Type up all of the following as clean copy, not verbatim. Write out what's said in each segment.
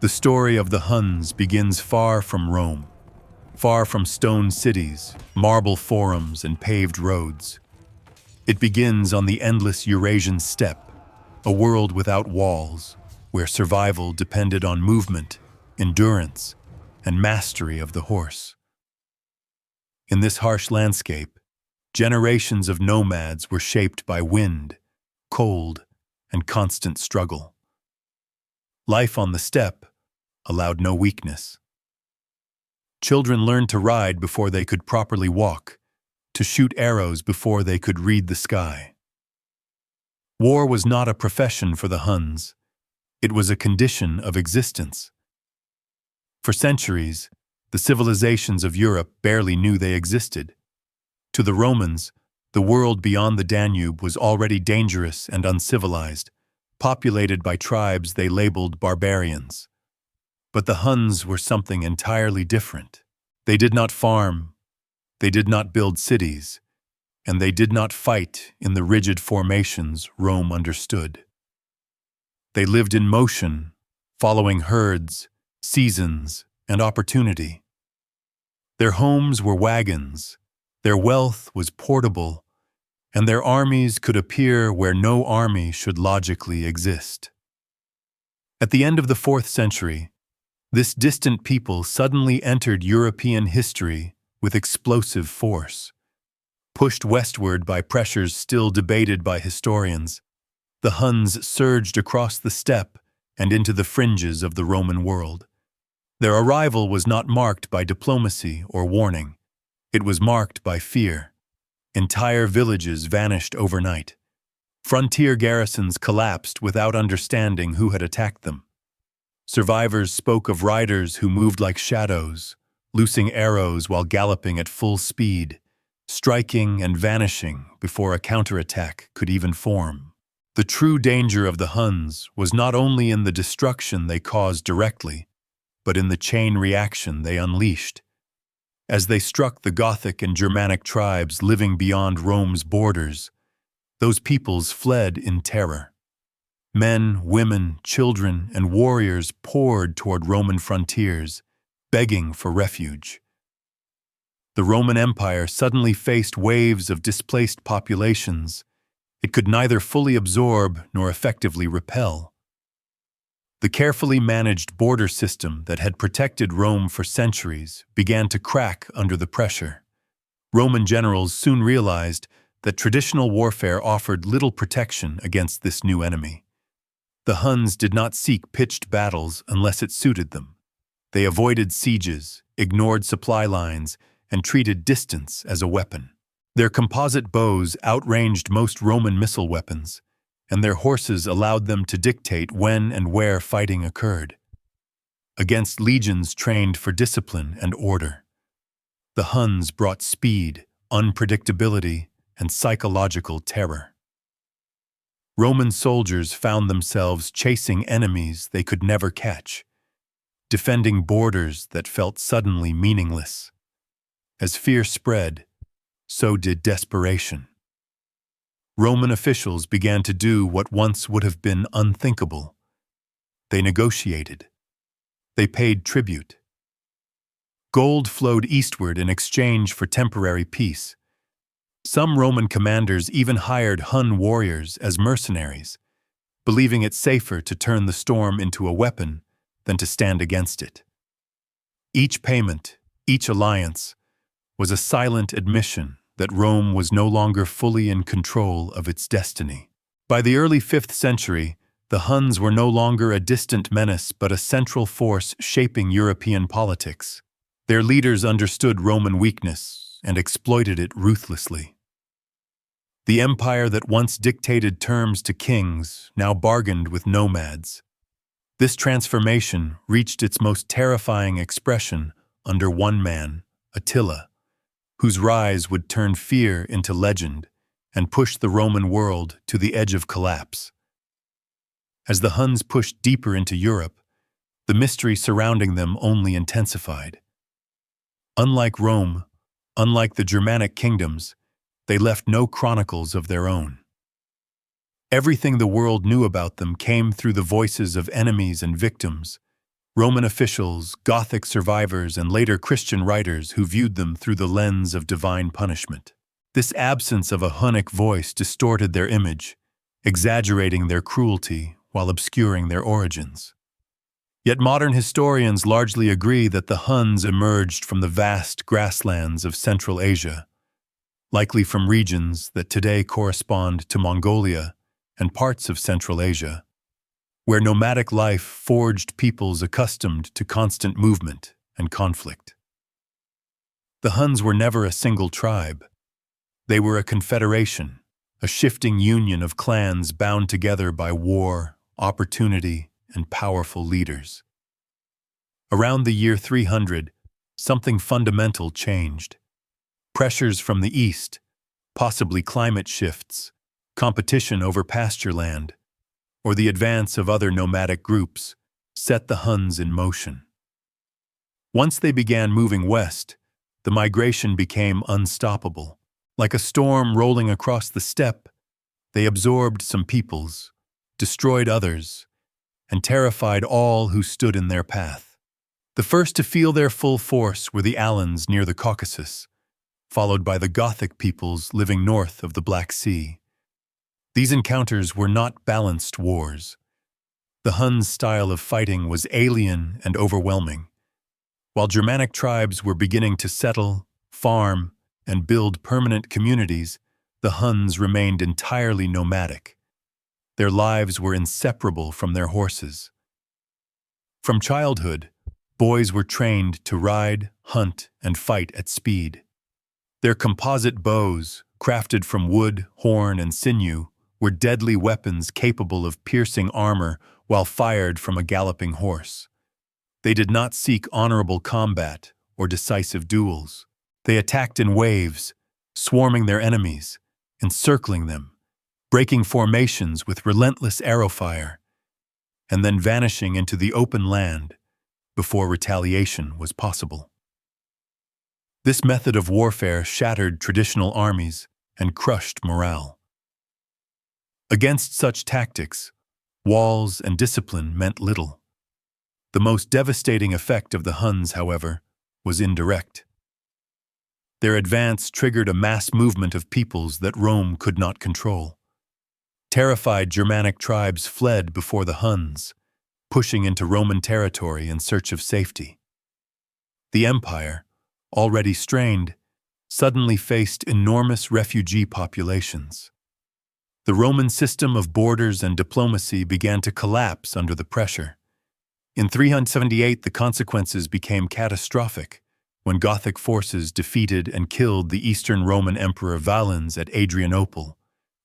The story of the Huns begins far from Rome, far from stone cities, marble forums, and paved roads. It begins on the endless Eurasian steppe, a world without walls, where survival depended on movement, endurance, and mastery of the horse. In this harsh landscape, generations of nomads were shaped by wind, cold, and constant struggle. Life on the steppe allowed no weakness. Children learned to ride before they could properly walk, to shoot arrows before they could read the sky. War was not a profession for the Huns. It was a condition of existence. For centuries, the civilizations of Europe barely knew they existed. To the Romans, the world beyond the Danube was already dangerous and uncivilized, populated by tribes they labeled barbarians. But the Huns were something entirely different. They did not farm, they did not build cities, and they did not fight in the rigid formations Rome understood. They lived in motion, following herds, seasons, and opportunity. Their homes were wagons, their wealth was portable, and their armies could appear where no army should logically exist. At the end of the 4th century, this distant people suddenly entered European history with explosive force. Pushed westward by pressures still debated by historians, the Huns surged across the steppe and into the fringes of the Roman world. Their arrival was not marked by diplomacy or warning. It was marked by fear. Entire villages vanished overnight. Frontier garrisons collapsed without understanding who had attacked them. Survivors spoke of riders who moved like shadows, loosing arrows while galloping at full speed, striking and vanishing before a counterattack could even form. The true danger of the Huns was not only in the destruction they caused directly, but in the chain reaction they unleashed. As they struck the Gothic and Germanic tribes living beyond Rome's borders, those peoples fled in terror. Men, women, children, and warriors poured toward Roman frontiers, begging for refuge. The Roman Empire suddenly faced waves of displaced populations it could neither fully absorb nor effectively repel. The carefully managed border system that had protected Rome for centuries began to crack under the pressure. Roman generals soon realized that traditional warfare offered little protection against this new enemy. The Huns did not seek pitched battles unless it suited them. They avoided sieges, ignored supply lines, and treated distance as a weapon. Their composite bows outranged most Roman missile weapons, and their horses allowed them to dictate when and where fighting occurred. Against legions trained for discipline and order, the Huns brought speed, unpredictability, and psychological terror. Roman soldiers found themselves chasing enemies they could never catch, defending borders that felt suddenly meaningless. As fear spread, so did desperation. Roman officials began to do what once would have been unthinkable. They negotiated. They paid tribute. Gold flowed eastward in exchange for temporary peace. Some Roman commanders even hired Hun warriors as mercenaries, believing it safer to turn the storm into a weapon than to stand against it. Each payment, each alliance, was a silent admission that Rome was no longer fully in control of its destiny. By the early 5th century, the Huns were no longer a distant menace but a central force shaping European politics. Their leaders understood Roman weakness and exploited it ruthlessly. The empire that once dictated terms to kings now bargained with nomads. This transformation reached its most terrifying expression under one man, Attila, whose rise would turn fear into legend and push the Roman world to the edge of collapse. As the Huns pushed deeper into Europe, the mystery surrounding them only intensified. Unlike Rome, unlike the Germanic kingdoms, they left no chronicles of their own. Everything the world knew about them came through the voices of enemies and victims, Roman officials, Gothic survivors, and later Christian writers who viewed them through the lens of divine punishment. This absence of a Hunnic voice distorted their image, exaggerating their cruelty while obscuring their origins. Yet modern historians largely agree that the Huns emerged from the vast grasslands of Central Asia, likely from regions that today correspond to Mongolia and parts of Central Asia, where nomadic life forged peoples accustomed to constant movement and conflict. The Huns were never a single tribe. They were a confederation, a shifting union of clans bound together by war, opportunity, and powerful leaders. Around the year 300, something fundamental changed. Pressures from the east, possibly climate shifts, competition over pasture land, or the advance of other nomadic groups, set the Huns in motion. Once they began moving west, the migration became unstoppable. Like a storm rolling across the steppe, they absorbed some peoples, destroyed others, and terrified all who stood in their path. The first to feel their full force were the Alans near the Caucasus, followed by the Gothic peoples living north of the Black Sea. These encounters were not balanced wars. The Huns' style of fighting was alien and overwhelming. While Germanic tribes were beginning to settle, farm, and build permanent communities, the Huns remained entirely nomadic. Their lives were inseparable from their horses. From childhood, boys were trained to ride, hunt, and fight at speed. Their composite bows, crafted from wood, horn, and sinew, were deadly weapons capable of piercing armor while fired from a galloping horse. They did not seek honorable combat or decisive duels. They attacked in waves, swarming their enemies, encircling them, breaking formations with relentless arrow fire, and then vanishing into the open land before retaliation was possible. This method of warfare shattered traditional armies and crushed morale. Against such tactics, walls and discipline meant little. The most devastating effect of the Huns, however, was indirect. Their advance triggered a mass movement of peoples that Rome could not control. Terrified Germanic tribes fled before the Huns, pushing into Roman territory in search of safety. The empire, already strained, suddenly faced enormous refugee populations. The Roman system of borders and diplomacy began to collapse under the pressure. In 378, the consequences became catastrophic when Gothic forces defeated and killed the Eastern Roman Emperor Valens at Adrianople,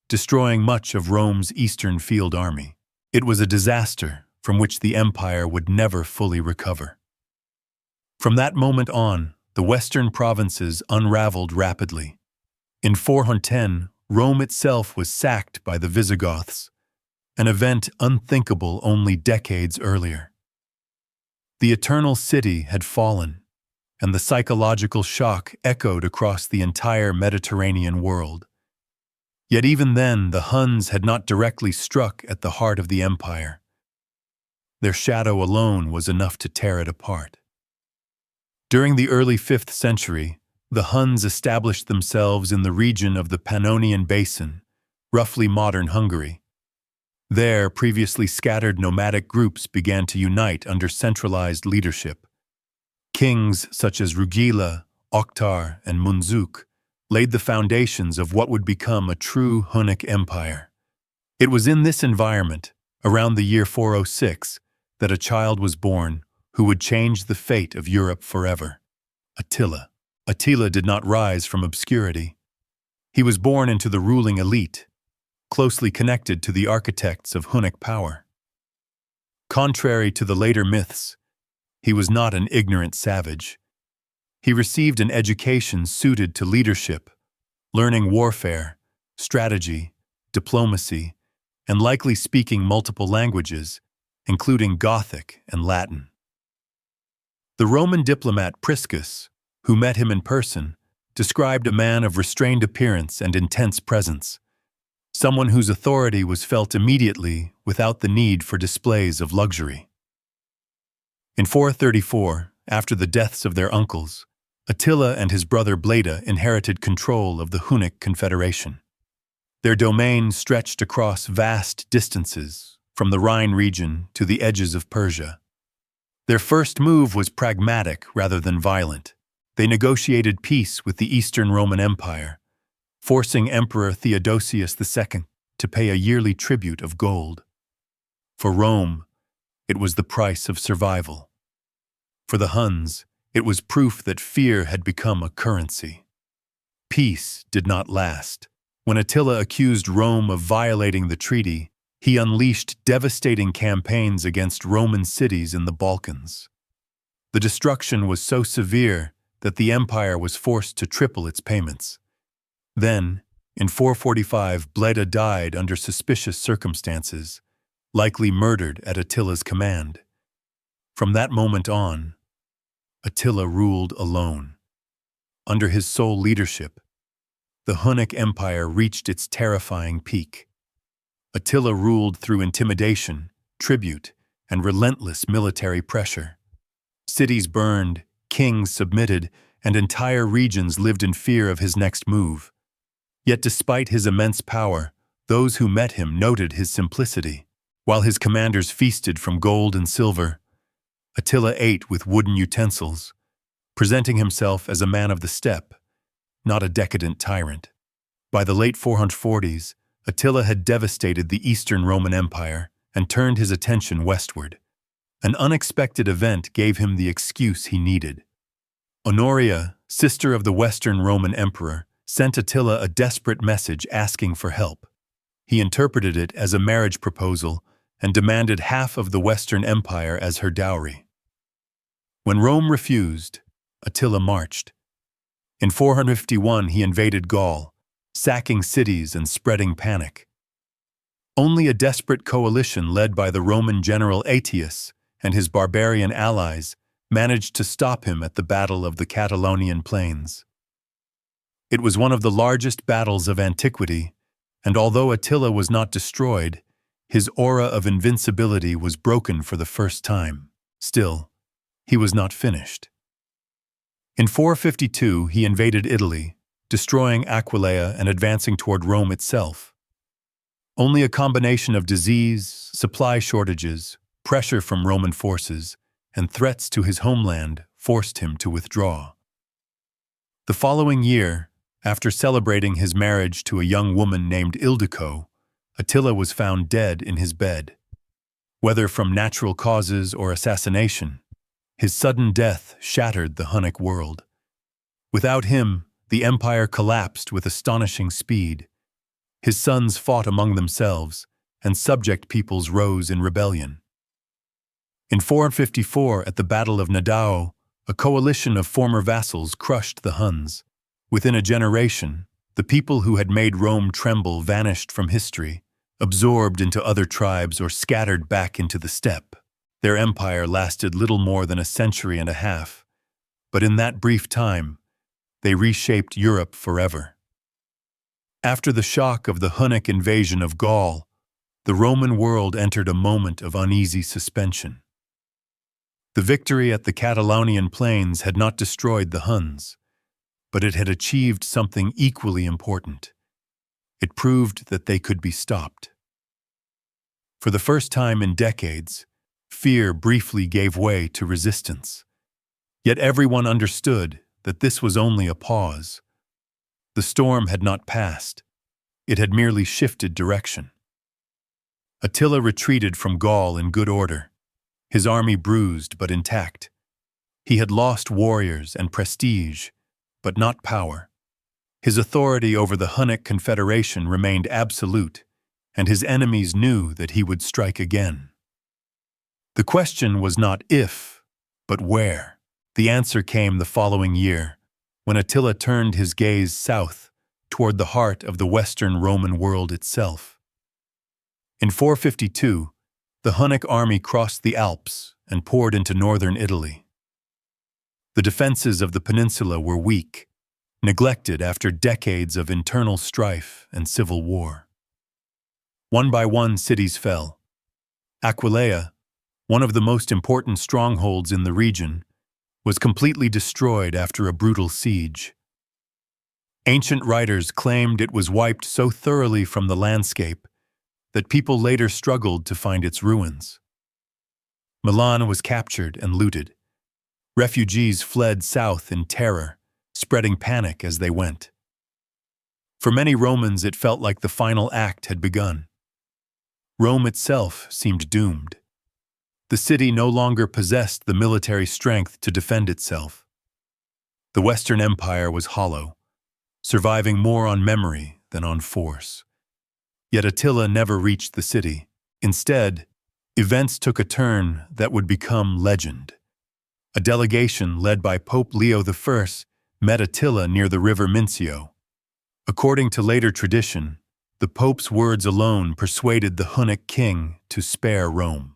destroying much of Rome's eastern field army. It was a disaster from which the empire would never fully recover. From that moment on, the western provinces unraveled rapidly. In 410, Rome itself was sacked by the Visigoths, an event unthinkable only decades earlier. The Eternal City had fallen, and the psychological shock echoed across the entire Mediterranean world. Yet even then, the Huns had not directly struck at the heart of the empire. Their shadow alone was enough to tear it apart. During the early 5th century, the Huns established themselves in the region of the Pannonian Basin, roughly modern Hungary. There, previously scattered nomadic groups began to unite under centralized leadership. Kings such as Rugila, Oktar, and Munzuk laid the foundations of what would become a true Hunnic empire. It was in this environment, around the year 406, that a child was born who would change the fate of Europe forever: Attila. Attila did not rise from obscurity. He was born into the ruling elite, closely connected to the architects of Hunnic power. Contrary to the later myths, he was not an ignorant savage. He received an education suited to leadership, learning warfare, strategy, diplomacy, and likely speaking multiple languages, including Gothic and Latin. The Roman diplomat Priscus, who met him in person, described a man of restrained appearance and intense presence, someone whose authority was felt immediately without the need for displays of luxury. In 434, after the deaths of their uncles, Attila and his brother Bleda inherited control of the Hunnic Confederation. Their domain stretched across vast distances, from the Rhine region to the edges of Persia. Their first move was pragmatic rather than violent. They negotiated peace with the Eastern Roman Empire, forcing Emperor Theodosius II to pay a yearly tribute of gold. For Rome, it was the price of survival. For the Huns, it was proof that fear had become a currency. Peace did not last. When Attila accused Rome of violating the treaty, he unleashed devastating campaigns against Roman cities in the Balkans. The destruction was so severe that the empire was forced to triple its payments. Then, in 445, Bleda died under suspicious circumstances, likely murdered at Attila's command. From that moment on, Attila ruled alone. Under his sole leadership, the Hunnic Empire reached its terrifying peak. Attila ruled through intimidation, tribute, and relentless military pressure. Cities burned, kings submitted, and entire regions lived in fear of his next move. Yet despite his immense power, those who met him noted his simplicity. While his commanders feasted from gold and silver, Attila ate with wooden utensils, presenting himself as a man of the steppe, not a decadent tyrant. By the late 440s, Attila had devastated the Eastern Roman Empire and turned his attention westward. An unexpected event gave him the excuse he needed. Honoria, sister of the Western Roman Emperor, sent Attila a desperate message asking for help. He interpreted it as a marriage proposal and demanded half of the Western Empire as her dowry. When Rome refused, Attila marched. In 451, he invaded Gaul, sacking cities and spreading panic. Only a desperate coalition led by the Roman general Aetius and his barbarian allies managed to stop him at the Battle of the Catalonian Plains. It was one of the largest battles of antiquity, and although Attila was not destroyed, his aura of invincibility was broken for the first time. Still, he was not finished. In 452, he invaded Italy, destroying Aquileia and advancing toward Rome itself. Only a combination of disease, supply shortages, pressure from Roman forces, and threats to his homeland forced him to withdraw. The following year, after celebrating his marriage to a young woman named Ildico, Attila was found dead in his bed. Whether from natural causes or assassination, his sudden death shattered the Hunnic world. Without him, the empire collapsed with astonishing speed. His sons fought among themselves, and subject peoples rose in rebellion. In 454, at the Battle of Nadao, a coalition of former vassals crushed the Huns. Within a generation, the people who had made Rome tremble vanished from history, absorbed into other tribes or scattered back into the steppe. Their empire lasted little more than a century and a half, but in that brief time, they reshaped Europe forever. After the shock of the Hunnic invasion of Gaul, the Roman world entered a moment of uneasy suspension. The victory at the Catalonian Plains had not destroyed the Huns, but it had achieved something equally important. It proved that they could be stopped. For the first time in decades, fear briefly gave way to resistance. Yet everyone understood that this was only a pause. The storm had not passed. It had merely shifted direction. Attila retreated from Gaul in good order, his army bruised but intact. He had lost warriors and prestige, but not power. His authority over the Hunnic Confederation remained absolute, and his enemies knew that he would strike again. The question was not if, but where. The answer came the following year, when Attila turned his gaze south, toward the heart of the Western Roman world itself. In 452, the Hunnic army crossed the Alps and poured into northern Italy. The defenses of the peninsula were weak, neglected after decades of internal strife and civil war. One by one, cities fell. Aquileia, one of the most important strongholds in the region, was completely destroyed after a brutal siege. Ancient writers claimed it was wiped so thoroughly from the landscape that people later struggled to find its ruins. Milan was captured and looted. Refugees fled south in terror, spreading panic as they went. For many Romans, it felt like the final act had begun. Rome itself seemed doomed. The city no longer possessed the military strength to defend itself. The Western Empire was hollow, surviving more on memory than on force. Yet Attila never reached the city. Instead, events took a turn that would become legend. A delegation led by Pope Leo I met Attila near the river Mincio. According to later tradition, the Pope's words alone persuaded the Hunnic king to spare Rome.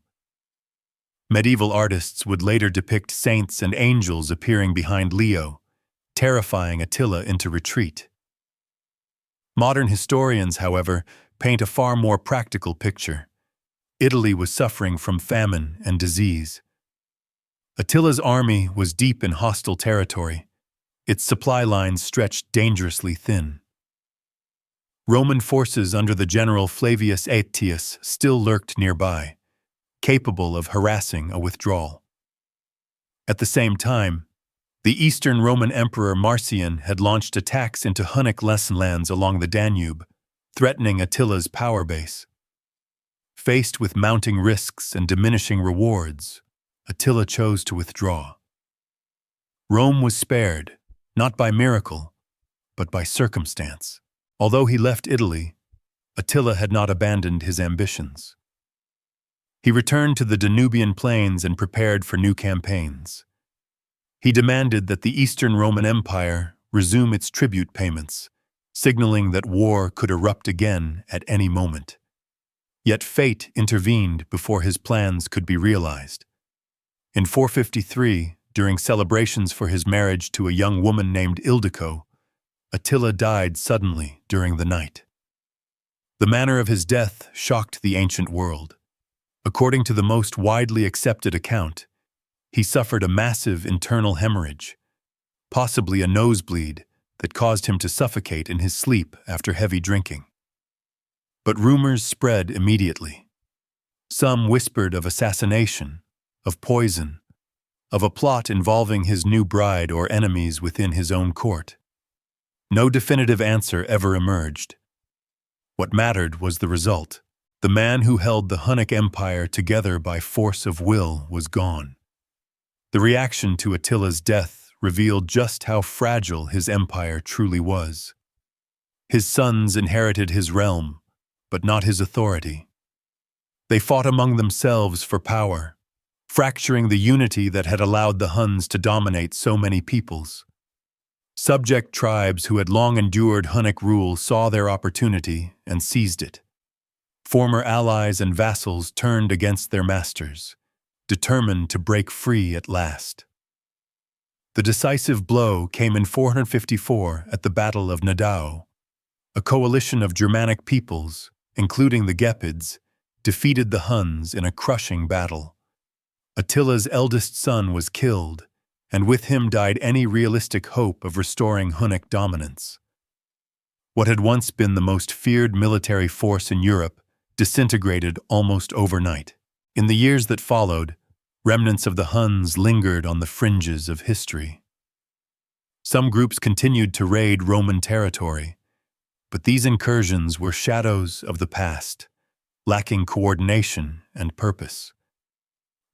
Medieval artists would later depict saints and angels appearing behind Leo, terrifying Attila into retreat. Modern historians, however, paint a far more practical picture. Italy was suffering from famine and disease. Attila's army was deep in hostile territory. Its supply lines stretched dangerously thin. Roman forces under the general Flavius Aetius still lurked nearby, capable of harassing a withdrawal. At the same time, the Eastern Roman Emperor Marcian had launched attacks into Hunnic lands along the Danube, threatening Attila's power base. Faced with mounting risks and diminishing rewards, Attila chose to withdraw. Rome was spared, not by miracle, but by circumstance. Although he left Italy, Attila had not abandoned his ambitions. He returned to the Danubian plains and prepared for new campaigns. He demanded that the Eastern Roman Empire resume its tribute payments, signaling that war could erupt again at any moment. Yet fate intervened before his plans could be realized. In 453, during celebrations for his marriage to a young woman named Ildico, Attila died suddenly during the night. The manner of his death shocked the ancient world. According to the most widely accepted account, he suffered a massive internal hemorrhage, possibly a nosebleed that caused him to suffocate in his sleep after heavy drinking. But rumors spread immediately. Some whispered of assassination, of poison, of a plot involving his new bride or enemies within his own court. No definitive answer ever emerged. What mattered was the result. The man who held the Hunnic Empire together by force of will was gone. The reaction to Attila's death revealed just how fragile his empire truly was. His sons inherited his realm, but not his authority. They fought among themselves for power, fracturing the unity that had allowed the Huns to dominate so many peoples. Subject tribes who had long endured Hunnic rule saw their opportunity and seized it. Former allies and vassals turned against their masters, determined to break free at last. The decisive blow came in 454 at the Battle of Nidau. A coalition of Germanic peoples, including the Gepids, defeated the Huns in a crushing battle. Attila's eldest son was killed, and with him died any realistic hope of restoring Hunnic dominance. What had once been the most feared military force in Europe disintegrated almost overnight. In the years that followed, remnants of the Huns lingered on the fringes of history. Some groups continued to raid Roman territory, but these incursions were shadows of the past, lacking coordination and purpose.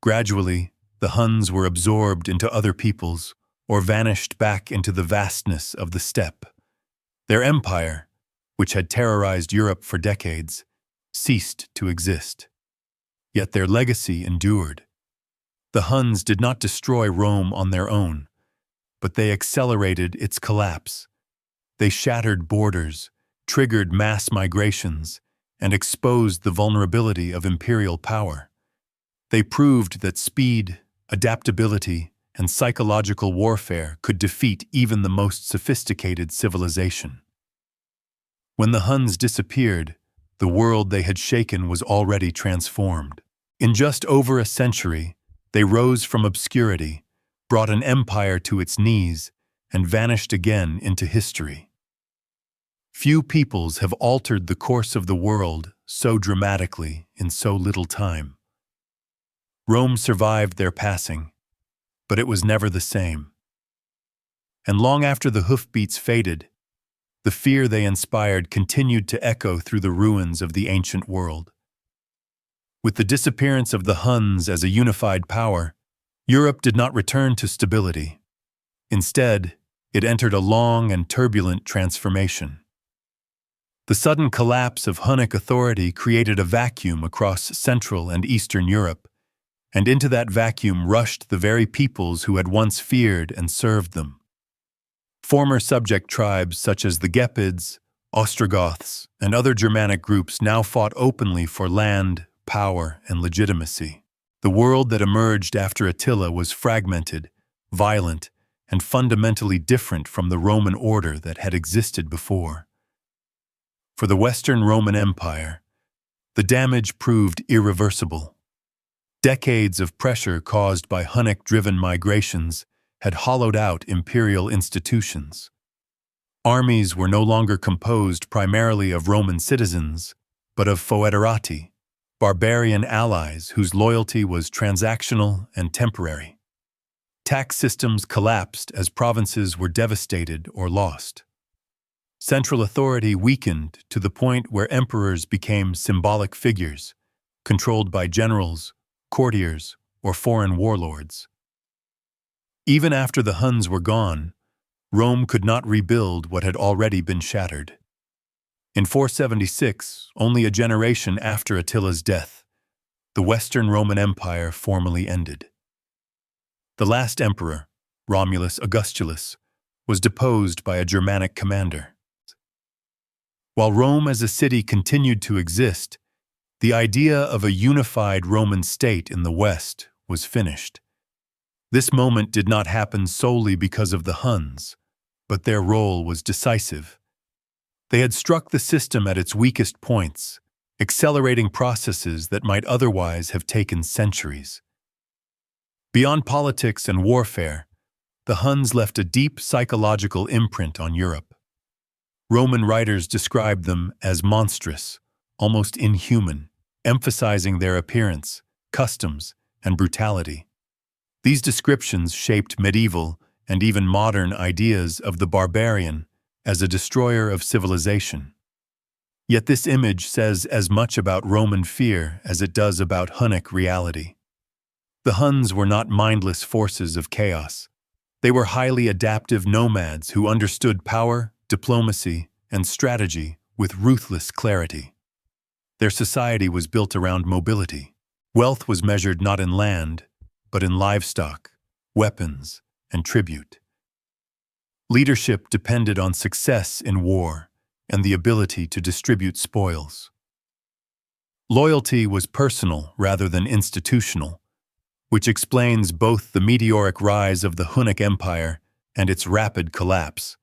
Gradually, the Huns were absorbed into other peoples or vanished back into the vastness of the steppe. Their empire, which had terrorized Europe for decades, ceased to exist. Yet their legacy endured. The Huns did not destroy Rome on their own, but they accelerated its collapse. They shattered borders, triggered mass migrations, and exposed the vulnerability of imperial power. They proved that speed, adaptability, and psychological warfare could defeat even the most sophisticated civilization. When the Huns disappeared, the world they had shaken was already transformed. In just over a century, they rose from obscurity, brought an empire to its knees, and vanished again into history. Few peoples have altered the course of the world so dramatically in so little time. Rome survived their passing, but it was never the same. And long after the hoofbeats faded, the fear they inspired continued to echo through the ruins of the ancient world. With the disappearance of the Huns as a unified power, Europe did not return to stability. Instead, it entered a long and turbulent transformation. The sudden collapse of Hunnic authority created a vacuum across Central and Eastern Europe, and into that vacuum rushed the very peoples who had once feared and served them. Former subject tribes such as the Gepids, Ostrogoths, and other Germanic groups now fought openly for land, power, and legitimacy. The world that emerged after Attila was fragmented, violent, and fundamentally different from the Roman order that had existed before. For the Western Roman Empire, the damage proved irreversible. Decades of pressure caused by Hunnic-driven migrations had hollowed out imperial institutions. Armies were no longer composed primarily of Roman citizens, but of foederati, barbarian allies whose loyalty was transactional and temporary. Tax systems collapsed as provinces were devastated or lost. Central authority weakened to the point where emperors became symbolic figures, controlled by generals, courtiers, or foreign warlords. Even after the Huns were gone, Rome could not rebuild what had already been shattered. In 476, only a generation after Attila's death, the Western Roman Empire formally ended. The last emperor, Romulus Augustulus, was deposed by a Germanic commander. While Rome as a city continued to exist, the idea of a unified Roman state in the West was finished. This moment did not happen solely because of the Huns, but their role was decisive. They had struck the system at its weakest points, accelerating processes that might otherwise have taken centuries. Beyond politics and warfare, the Huns left a deep psychological imprint on Europe. Roman writers described them as monstrous, almost inhuman, emphasizing their appearance, customs, and brutality. These descriptions shaped medieval and even modern ideas of the barbarian as a destroyer of civilization. Yet this image says as much about Roman fear as it does about Hunnic reality. The Huns were not mindless forces of chaos. They were highly adaptive nomads who understood power, diplomacy, and strategy with ruthless clarity. Their society was built around mobility. Wealth was measured not in land, but in livestock, weapons, and tribute. Leadership depended on success in war and the ability to distribute spoils. Loyalty was personal rather than institutional, which explains both the meteoric rise of the Hunnic Empire and its rapid collapse.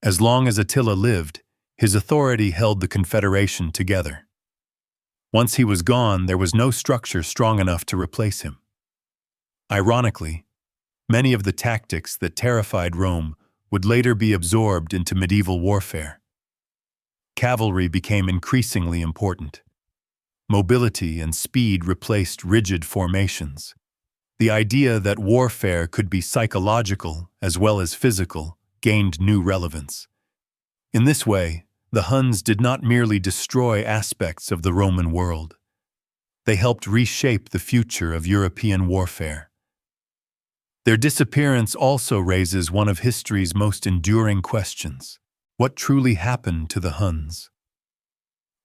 As long as Attila lived, his authority held the confederation together. Once he was gone, there was no structure strong enough to replace him. Ironically, many of the tactics that terrified Rome would later be absorbed into medieval warfare. Cavalry became increasingly important. Mobility and speed replaced rigid formations. The idea that warfare could be psychological as well as physical gained new relevance. In this way, the Huns did not merely destroy aspects of the Roman world. They helped reshape the future of European warfare. Their disappearance also raises one of history's most enduring questions. What truly happened to the Huns?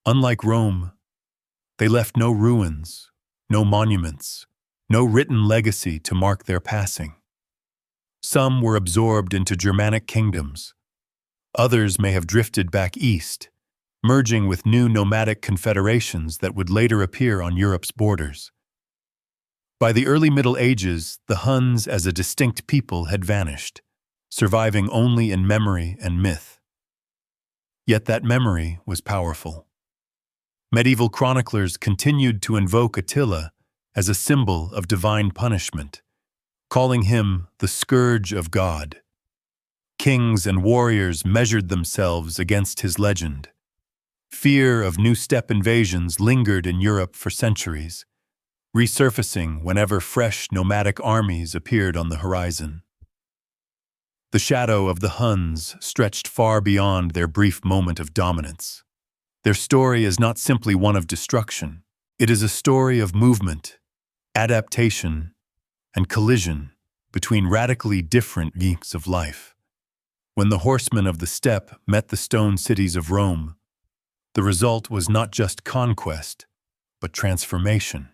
Unlike Rome, they left no ruins, no monuments, no written legacy to mark their passing. Some were absorbed into Germanic kingdoms. Others may have drifted back east, merging with new nomadic confederations that would later appear on Europe's borders. By the early Middle Ages, the Huns as a distinct people had vanished, surviving only in memory and myth. Yet that memory was powerful. Medieval chroniclers continued to invoke Attila as a symbol of divine punishment, calling him the scourge of God. Kings and warriors measured themselves against his legend. Fear of new steppe invasions lingered in Europe for centuries, resurfacing whenever fresh nomadic armies appeared on the horizon. The shadow of the Huns stretched far beyond their brief moment of dominance. Their story is not simply one of destruction. It is a story of movement, adaptation, and collision between radically different geeks of life. When the horsemen of the steppe met the stone cities of Rome, the result was not just conquest, but transformation.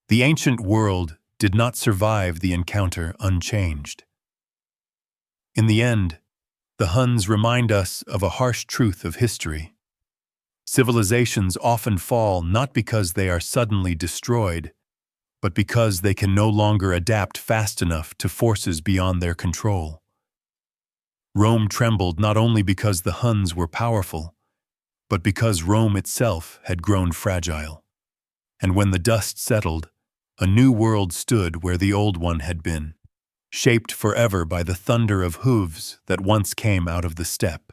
The ancient world did not survive the encounter unchanged. In the end, the Huns remind us of a harsh truth of history. Civilizations often fall not because they are suddenly destroyed, but because they can no longer adapt fast enough to forces beyond their control. Rome trembled not only because the Huns were powerful, but because Rome itself had grown fragile. And when the dust settled, a new world stood where the old one had been, shaped forever by the thunder of hooves that once came out of the steppe.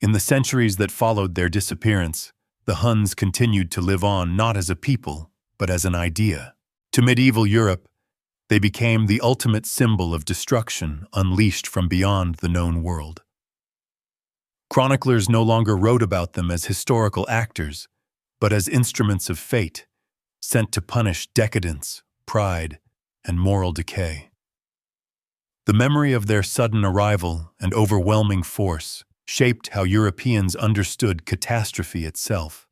In the centuries that followed their disappearance, the Huns continued to live on not as a people, but as an idea. To medieval Europe, they became the ultimate symbol of destruction unleashed from beyond the known world. Chroniclers no longer wrote about them as historical actors, but as instruments of fate, sent to punish decadence, pride, and moral decay. The memory of their sudden arrival and overwhelming force shaped how Europeans understood catastrophe itself.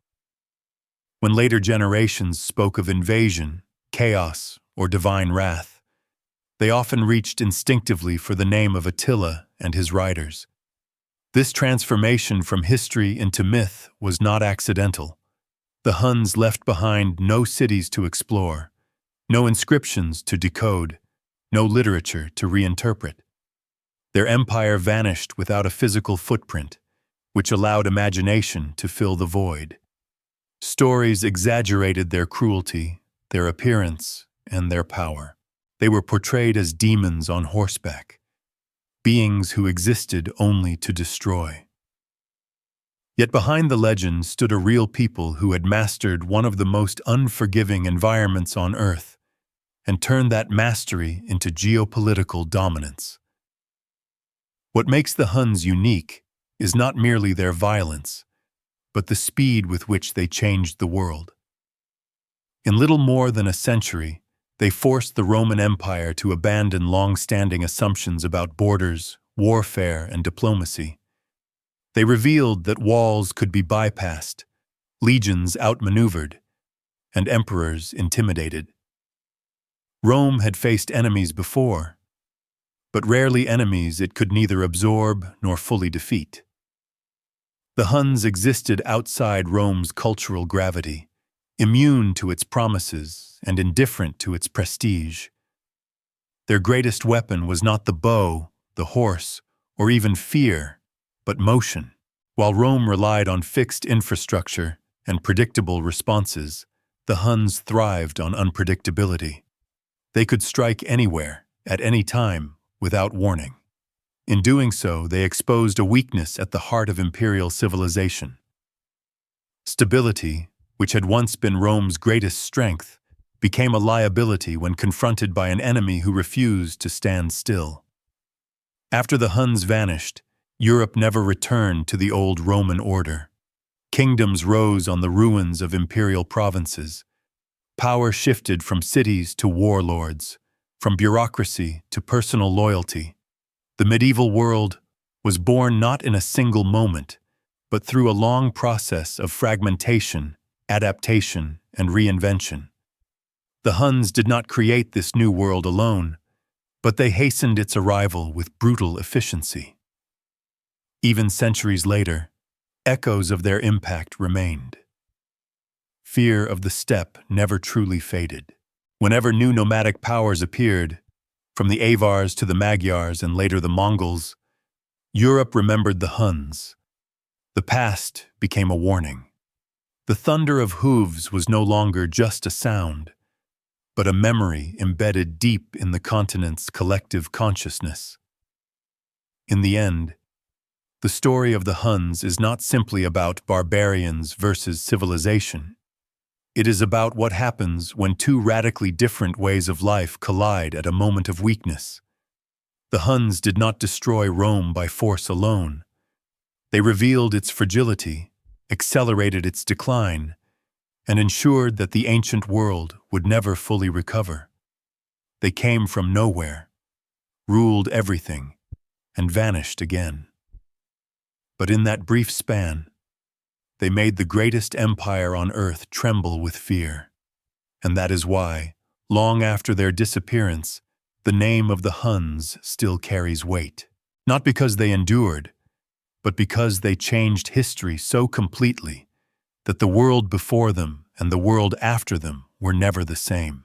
When later generations spoke of invasion, chaos, or divine wrath, they often reached instinctively for the name of Attila and his riders. This transformation from history into myth was not accidental. The Huns left behind no cities to explore, no inscriptions to decode, no literature to reinterpret. Their empire vanished without a physical footprint, which allowed imagination to fill the void. Stories exaggerated their cruelty, their appearance, and their power. They were portrayed as demons on horseback, beings who existed only to destroy. Yet behind the legend stood a real people who had mastered one of the most unforgiving environments on Earth and turned that mastery into geopolitical dominance. What makes the Huns unique is not merely their violence, but the speed with which they changed the world. In little more than a century, they forced the Roman Empire to abandon long-standing assumptions about borders, warfare, and diplomacy. They revealed that walls could be bypassed, legions outmaneuvered, and emperors intimidated. Rome had faced enemies before, but rarely enemies it could neither absorb nor fully defeat. The Huns existed outside Rome's cultural gravity, immune to its promises and indifferent to its prestige. Their greatest weapon was not the bow, the horse, or even fear, but motion. While Rome relied on fixed infrastructure and predictable responses, the Huns thrived on unpredictability. They could strike anywhere, at any time, without warning. In doing so, they exposed a weakness at the heart of imperial civilization. Stability, which had once been Rome's greatest strength, became a liability when confronted by an enemy who refused to stand still. After the Huns vanished, Europe never returned to the old Roman order. Kingdoms rose on the ruins of imperial provinces. Power shifted from cities to warlords, from bureaucracy to personal loyalty. The medieval world was born not in a single moment, but through a long process of fragmentation, adaptation, and reinvention. The Huns did not create this new world alone, but they hastened its arrival with brutal efficiency. Even centuries later, echoes of their impact remained. Fear of the steppe never truly faded. Whenever new nomadic powers appeared, from the Avars to the Magyars and later the Mongols, Europe remembered the Huns. The past became a warning. The thunder of hooves was no longer just a sound, but a memory embedded deep in the continent's collective consciousness. In the end, the story of the Huns is not simply about barbarians versus civilization. It is about what happens when two radically different ways of life collide at a moment of weakness. The Huns did not destroy Rome by force alone. They revealed its fragility, accelerated its decline, and ensured that the ancient world would never fully recover. They came from nowhere, ruled everything, and vanished again. But in that brief span, they made the greatest empire on earth tremble with fear. And that is why, long after their disappearance, the name of the Huns still carries weight. Not because they endured, but because they changed history so completely that the world before them and the world after them were never the same.